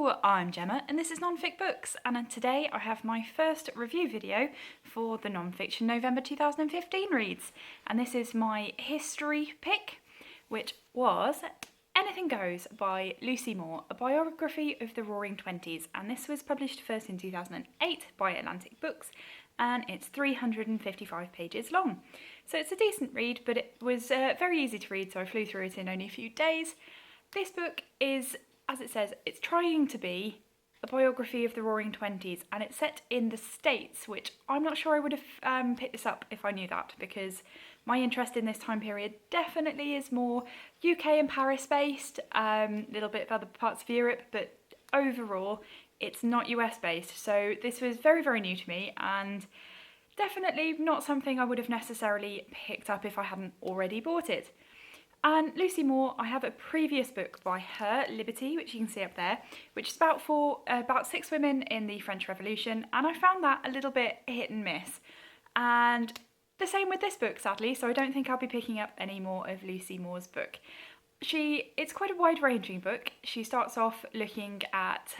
Hello, I'm Gemma and this is Non-Fic Books, and today I have my first review video for the Non-Fiction November 2015 reads, and this is my history pick, which was Anything Goes by Lucy Moore, a biography of the Roaring Twenties, and this was published first in 2008 by Atlantic Books, and it's 355 pages long. So it's a decent read, but it was very easy to read, so I flew through it in only a few days. This book is, as it says, it's trying to be a biography of the Roaring Twenties, and it's set in the States, which I'm not sure I would have picked this up if I knew that, because my interest in this time period definitely is more UK and Paris based, little bit of other parts of Europe, but overall it's not US based. So this was very, very new to me, and definitely not something I would have necessarily picked up if I hadn't already bought it. And Lucy Moore, I have a previous book by her, Liberty, which you can see up there, which is about 6 women in the French Revolution, and I found that a little bit hit and miss. And the same with this book, sadly, so I don't think I'll be picking up any more of Lucy Moore's book. It's quite a wide-ranging book. She starts off looking at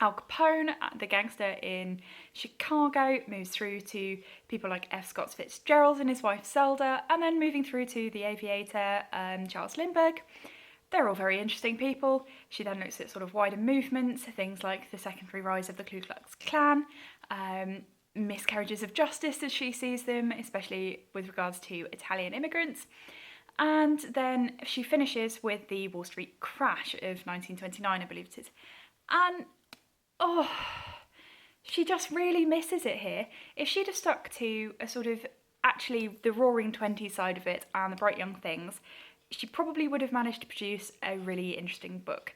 Al Capone, the gangster in Chicago, moves through to people like F. Scott Fitzgerald and his wife Zelda, and then moving through to the aviator Charles Lindbergh. They're all very interesting people. She then looks at sort of wider movements, things like the secondary rise of the Ku Klux Klan, miscarriages of justice as she sees them, especially with regards to Italian immigrants. And then she finishes with the Wall Street crash of 1929, I believe it is. And oh, she just really misses it here. If she'd have stuck to a sort of actually the Roaring Twenties side of it and the Bright Young Things, she probably would have managed to produce a really interesting book.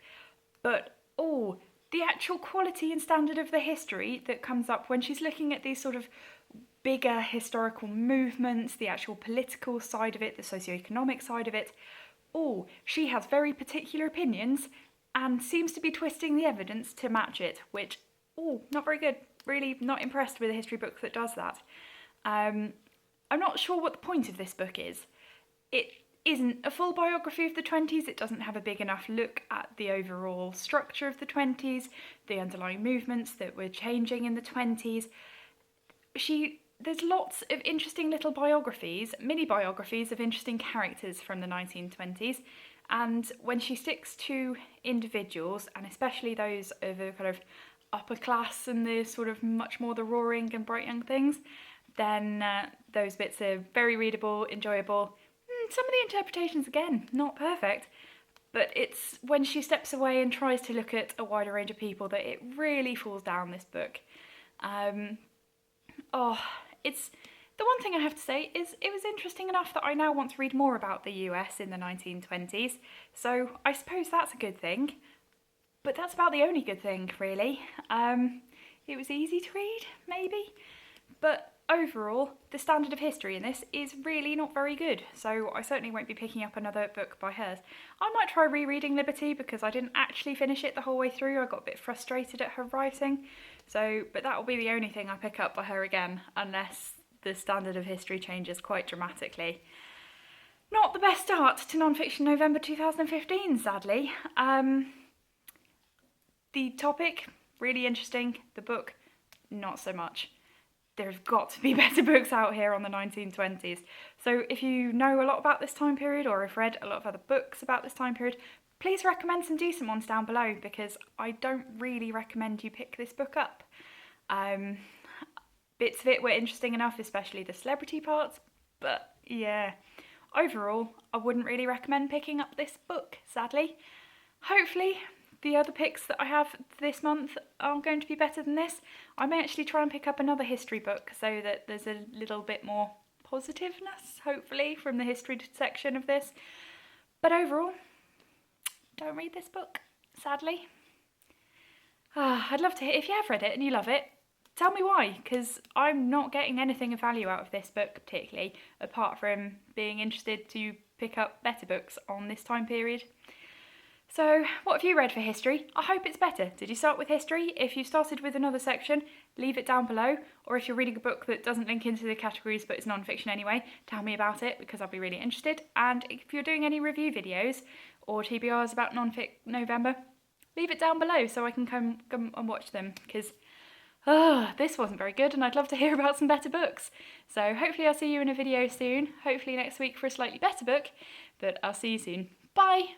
But the actual quality and standard of the history that comes up when she's looking at these sort of bigger historical movements, the actual political side of it, the socioeconomic side of it, she has very particular opinions and seems to be twisting the evidence to match it, which, not very good. Really not impressed with a history book that does that. I'm not sure what the point of this book is. It isn't a full biography of the 20s, it doesn't have a big enough look at the overall structure of the 20s, the underlying movements that were changing in the 20s. There's lots of interesting little biographies, mini biographies of interesting characters from the 1920s, and when she sticks to individuals, and especially those of a kind of upper class and the sort of much more the Roaring and Bright Young Things, then those bits are very readable, enjoyable. Some of the interpretations, again, not perfect, but it's when she steps away and tries to look at a wider range of people that it really falls down, this book. It's the one thing I have to say is it was interesting enough that I now want to read more about the US in the 1920s, so I suppose that's a good thing. But that's about the only good thing, really. It was easy to read, maybe, but overall, the standard of history in this is really not very good, so I certainly won't be picking up another book by hers. I might try rereading Liberty because I didn't actually finish it the whole way through. I got a bit frustrated at her writing, but that will be the only thing I pick up by her again, unless the standard of history changes quite dramatically. Not the best start to Non-Fiction November 2015, sadly. The topic, really interesting. The book, not so much. There's got to be better books out here on the 1920s. So if you know a lot about this time period or have read a lot of other books about this time period, please recommend some decent ones down below, because I don't really recommend you pick this book up. Bits of it were interesting enough, especially the celebrity parts, but yeah, overall, I wouldn't really recommend picking up this book, sadly. Hopefully, the other picks that I have this month are going to be better than this. I may actually try and pick up another history book so that there's a little bit more positiveness, hopefully, from the history section of this. But overall, don't read this book, sadly. I'd love to hear, if you have read it and you love it, tell me why, because I'm not getting anything of value out of this book particularly, apart from being interested to pick up better books on this time period. So, what have you read for history? I hope it's better. Did you start with history? If you started with another section, leave it down below. Or if you're reading a book that doesn't link into the categories but is non-fiction anyway, tell me about it because I'll be really interested. And if you're doing any review videos or TBRs about Non-Fic November, leave it down below so I can come and watch them, because this wasn't very good and I'd love to hear about some better books. So hopefully I'll see you in a video soon, hopefully next week for a slightly better book, but I'll see you soon. Bye!